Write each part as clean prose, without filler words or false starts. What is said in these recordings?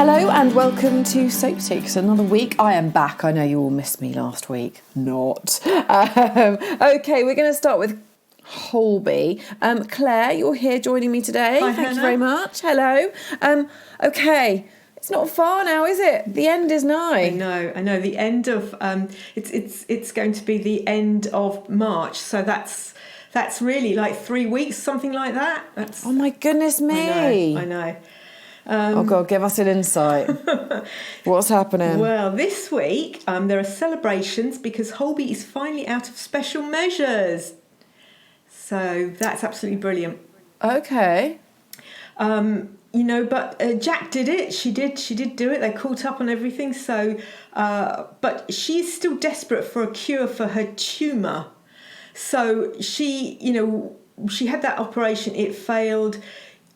Hello and welcome to Soap Takes. Another week. I am back. I know you all missed me last week. Not. Okay, we're going to start with Holby. Claire, you're here joining me today. Hi, Thank Hannah. you very much. Hello. Okay, it's not far now, is it? The end is nigh. I know. The end of it's going to be the end of March. So that's really like 3 weeks, something like that. Oh my goodness me. I know. Oh God, give us an insight. What's happening? Well, this week there are celebrations because Holby is finally out of special measures. So that's absolutely brilliant. Okay. But Jack did it. She did do it. They caught up on everything. So, but she's still desperate for a cure for her tumour. So she had that operation. It failed.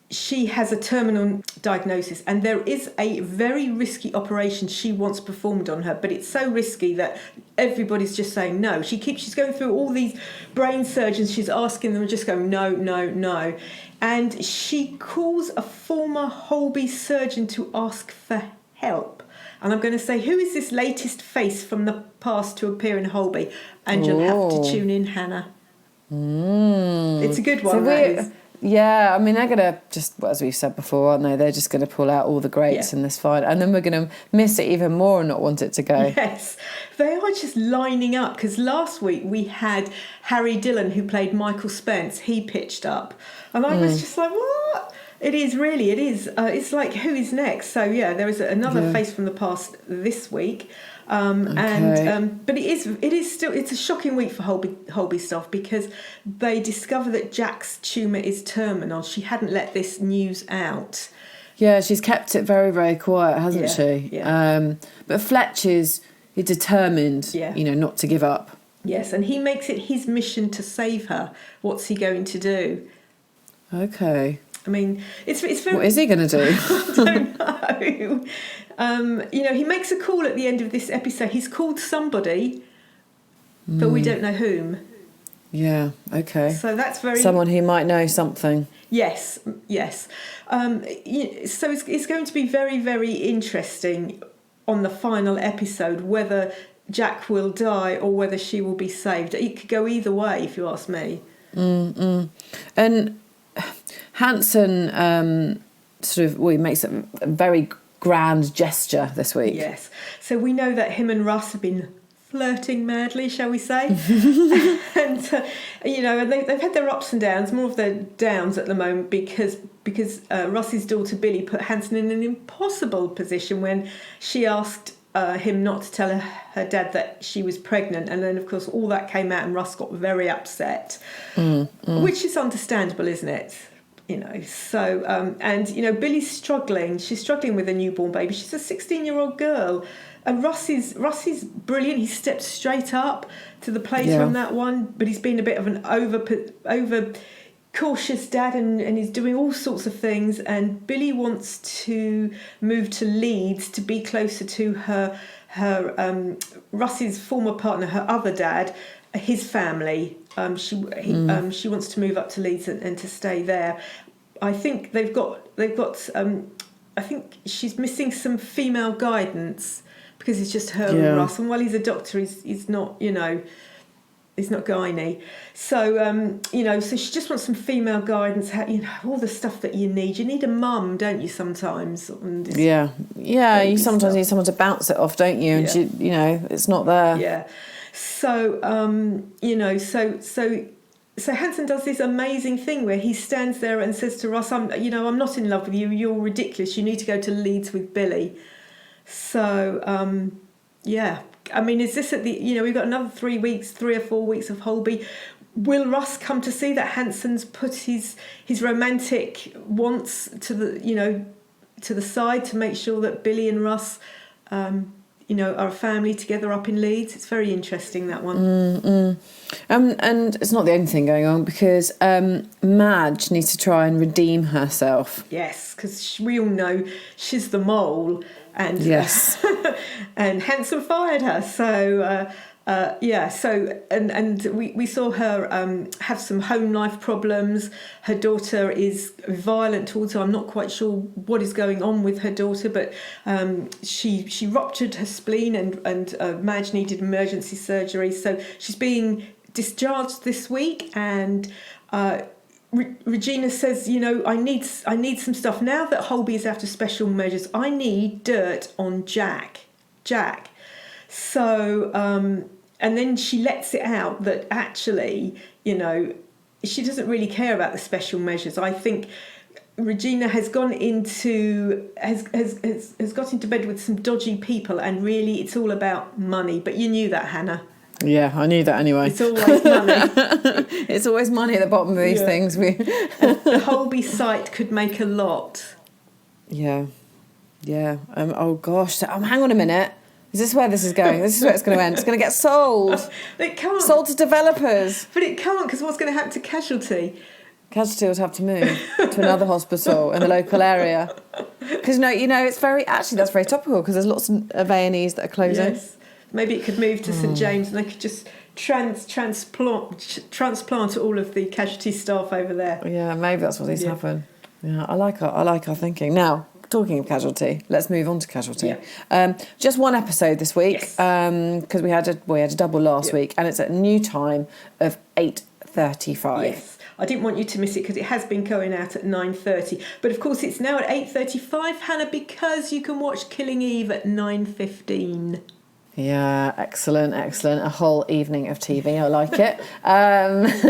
She has a terminal diagnosis, and there is a very risky operation she wants performed on her, but it's so risky that everybody's just saying no. She's going through all these brain surgeons. She's asking them, just going no, no, no. And she calls a former Holby surgeon to ask for help. And I'm going to say, who is this latest face from the past to appear in Holby? And you'll have to tune in, Hannah. It's a good one, that is. Yeah, I mean, they're going to just, as we've said before, aren't they? They're just going to pull out all the greats in this fight. And then we're going to miss it even more and not want it to go. Yes, they are just lining up. Because last week we had Harry Dillon, who played Michael Spence. He pitched up. And I was just like, what? It is. It's like, who is next? So, yeah, there is another face from the past this week. But it is still, it's a shocking week for Holby stuff because they discover that Jack's tumour is terminal. She hadn't let this news out. Yeah, she's kept it very, very quiet, hasn't she? Yeah. But Fletch is determined, not to give up. Yes, and he makes it his mission to save her. What's he going to do? Okay. I mean, it's very... What is he going to do? I don't know. He makes a call at the end of this episode. He's called somebody, but we don't know whom. Yeah, okay. So that's very... Someone who might know something. Yes. So it's going to be very, very interesting on the final episode whether Jack will die or whether she will be saved. It could go either way, if you ask me. And Hanson he makes a very grand gesture this week. Yes. So we know that him and Russ have been flirting madly, shall we say? And they've had their ups and downs, more of their downs at the moment because Russ's daughter Billy put Hanson in an impossible position when she asked him not to tell her dad that she was pregnant, and then of course all that came out and Russ got very upset, which is understandable, isn't it? So Billy's struggling. She's struggling with a newborn baby. She's a 16-year-old girl, and Russ is brilliant. He stepped straight up to the plate on that one, but he's been a bit of an over cautious dad, and he's doing all sorts of things. And Billy wants to move to Leeds to be closer to her Russ's former partner, her other dad, his family. She wants to move up to Leeds and to stay there. I think they've got. I think she's missing some female guidance because it's just her and Russ. And while he's a doctor, he's not. He's not gynae. So so she just wants some female guidance. All the stuff that you need. You need a mum, don't you? Sometimes. You sometimes need someone to bounce it off, don't you? And she, it's not there. Yeah. So, so Hanson does this amazing thing where he stands there and says to Russ, I'm not in love with you. You're ridiculous. You need to go to Leeds with Billy. So, I mean, is this at the, we've got another 3 or 4 weeks of Holby. Will Russ come to see that Hanson's put his romantic wants to the side to make sure that Billy and Russ, are a family together up in Leeds? It's very interesting, that one. And it's not the only thing going on because Madge needs to try and redeem herself. Yes, because we all know she's the mole, and yes, and Hanson fired her. So So we saw her have some home life problems. Her daughter is violent towards her. I'm not quite sure what is going on with her daughter, but she ruptured her spleen and Madge needed emergency surgery. So she's being discharged this week, and Regina says, I need some stuff now that Holby is out of special measures. I need dirt on Jack. So. And then she lets it out that actually, she doesn't really care about the special measures. I think Regina has got into bed with some dodgy people, and really it's all about money. But you knew that, Hannah. Yeah, I knew that anyway. It's always money. It's always money at the bottom of these things. The Holby site could make a lot. Yeah. Oh gosh. Hang on a minute. Is this where this is going? This is where it's going to end. It's going to get sold. It can't. Sold to developers. But it can't, because what's going to happen to Casualty? Casualty would have to move to another hospital in the local area. Because, it's that's very topical, because there's lots of A&Es that are closing. Yes. Maybe it could move to St James and they could just transplant all of the Casualty staff over there. Yeah, maybe that's what needs to happen. Yeah, I like our thinking. Now, talking of Casualty, let's move on to Casualty. Yeah. Just one episode this week, because we had a double last week, and it's at a new time of 8:35. Yes, I didn't want you to miss it because it has been going out at 9:30, but of course it's now at 8:35, Hannah, because you can watch Killing Eve at 9:15. Yeah, excellent. A whole evening of TV. I like it.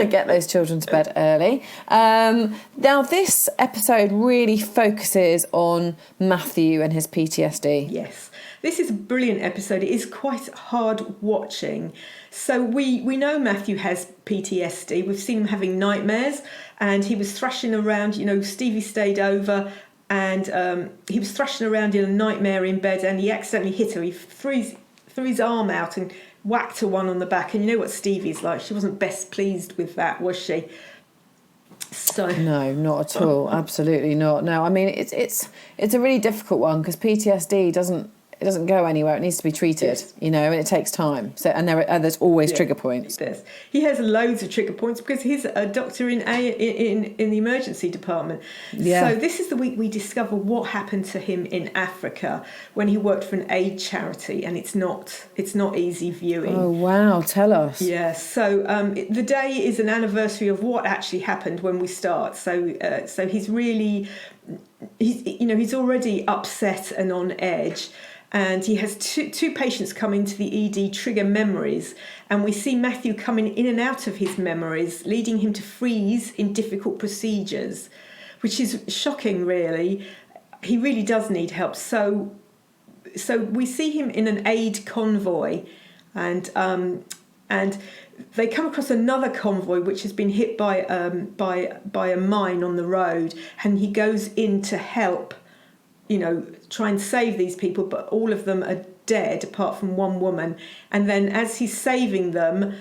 Get those children to bed early. Now, this episode really focuses on Matthew and his PTSD. Yes, this is a brilliant episode. It is quite hard watching. So we know Matthew has PTSD. We've seen him having nightmares, and he was thrashing around. Stevie stayed over, and he was thrashing around in a nightmare in bed, and he accidentally hit her. He threw his arm out and whacked her one on the back. And you know what Stevie's like. She wasn't best pleased with that, was she? So no, not at all. Absolutely not. No, I mean it's a really difficult one, because PTSD doesn't go anywhere. It needs to be treated, and it takes time. So there's always trigger points. He has loads of trigger points because he's a doctor in the emergency department. Yeah. So this is the week we discover what happened to him in Africa when he worked for an aid charity, and it's not easy viewing. Oh wow, tell us. Yeah. So the day is an anniversary of what actually happened when we start. So he's already upset and on edge. And he has two patients coming to the ED trigger memories, and we see Matthew coming in and out of his memories, leading him to freeze in difficult procedures, which is shocking, really. He really does need help. So we see him in an aid convoy, and they come across another convoy which has been hit by a mine on the road, and he goes in to help. Try and save these people, but all of them are dead apart from one woman. And then as he's saving them,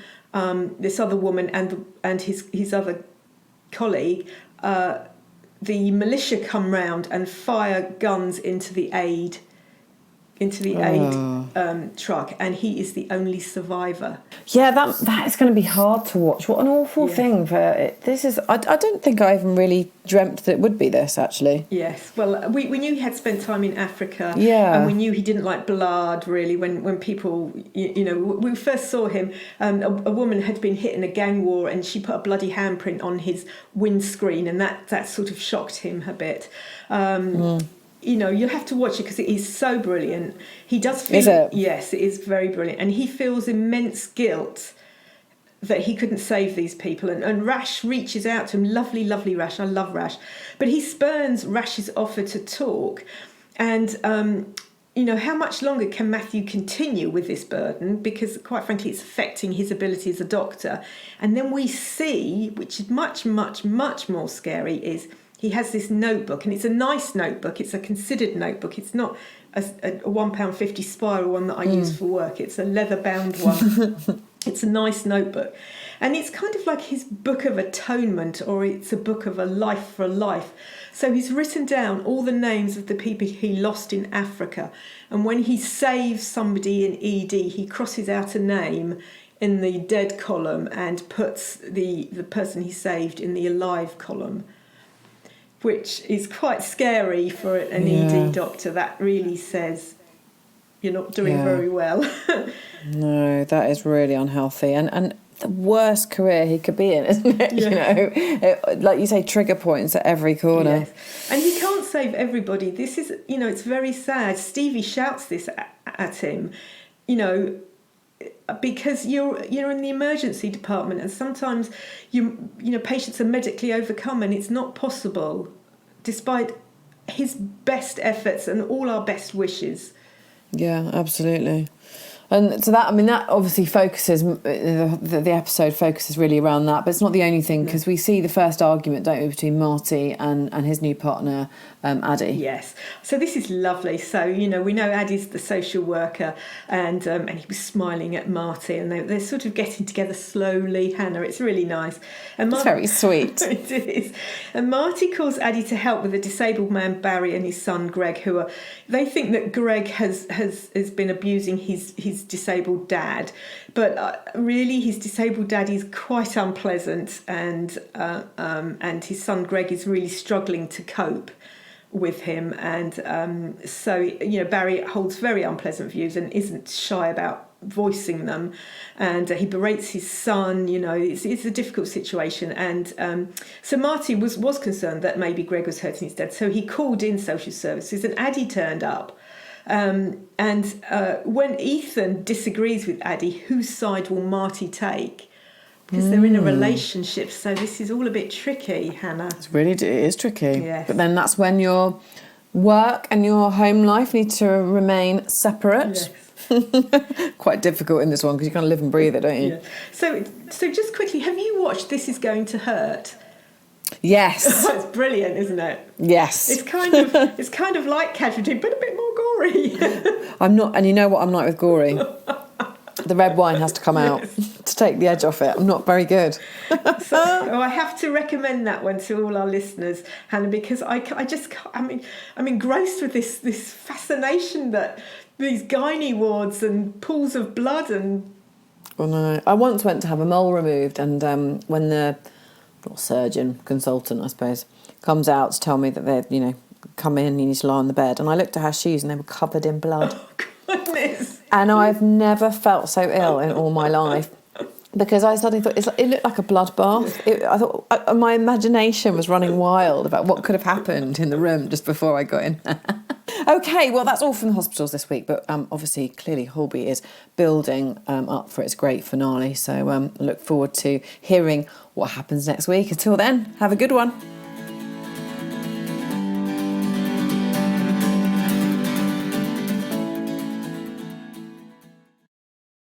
this other woman and his other colleague, the militia come round and fire guns into the aid truck, and he is the only survivor. Yeah, that is going to be hard to watch. What an awful thing for it. This is. I don't think I even really dreamt that it would be this, actually. Yes, well, we knew he had spent time in Africa. Yeah, and we knew he didn't like blood, really. When people, we first saw him. A woman had been hit in a gang war, and she put a bloody handprint on his windscreen, and that sort of shocked him a bit. You'll have to watch it because it is so brilliant. He does feel... Is it? Yes, it is very brilliant. And he feels immense guilt that he couldn't save these people. And Rash reaches out to him. Lovely, lovely Rash. I love Rash. But he spurns Rash's offer to talk. And, how much longer can Matthew continue with this burden? Because, quite frankly, it's affecting his ability as a doctor. And then we see, which is much, much, much more scary, is... he has this notebook, and it's a nice notebook. It's a considered notebook. It's not a £1.50 spiral one that I use for work. It's a leather-bound one. It's a nice notebook. And it's kind of like his book of atonement, or it's a book of a life for a life. So he's written down all the names of the people he lost in Africa. And when he saves somebody in ED, he crosses out a name in the dead column and puts the person he saved in the alive column, which is quite scary for an ED doctor. That really says you're not doing very well. No, that is really unhealthy. And the worst career he could be in, isn't it? Like you say, trigger points at every corner. Yes. And he can't save everybody. This is, it's very sad. Stevie shouts this at him, because you're in the emergency department, and sometimes patients are medically overcome, and it's not possible, despite his best efforts and all our best wishes. Yeah, absolutely. And so that, that obviously focuses, the episode focuses really around that, but it's not the only thing, because we see the first argument, don't we, between Marty and his new partner, Addie. Yes. So this is lovely. So, we know Addie's the social worker, and he was smiling at Marty, and they're sort of getting together slowly, Hannah. It's really nice. And It's very sweet. It is. And Marty calls Addie to help with a disabled man, Barry, and his son, Greg, they think that Greg has been abusing his disabled dad, but really his disabled dad is quite unpleasant, and his son Greg is really struggling to cope with him, and so Barry holds very unpleasant views and isn't shy about voicing them, and he berates his son. It's a difficult situation, and so Marty was concerned that maybe Greg was hurting his dad, so he called in social services, and Addie turned up. And when Ethan disagrees with Addie, whose side will Marty take? Because they're in a relationship, so this is all a bit tricky, Hannah. It is tricky. Yes. But then that's when your work and your home life need to remain separate. Yes. Quite difficult in this one, because you kind of live and breathe it, don't you? Yeah. So just quickly, have you watched This Is Going to Hurt? Yes. It's brilliant, isn't it? Yes. It's kind of like Casualty, but a bit more gory. I'm not, and you know what I'm like with gory. The red wine has to come out to take the edge off it. I'm not very good. So I have to recommend that one to all our listeners, Hannah, because I'm engrossed with this fascination that these gynae wards and pools of blood and. Well, no, I once went to have a mole removed, and when the surgeon, consultant, I suppose, comes out to tell me that they're, come in, you need to lie on the bed. And I looked at her shoes and they were covered in blood. Oh, goodness. And I've never felt so ill in all my life, because I suddenly thought it looked like a bloodbath. I thought my imagination was running wild about what could have happened in the room just before I got in. Okay, well, that's all from the hospitals this week, but obviously, clearly, Holby is building up for its great finale, so I look forward to hearing what happens next week. Until then, have a good one.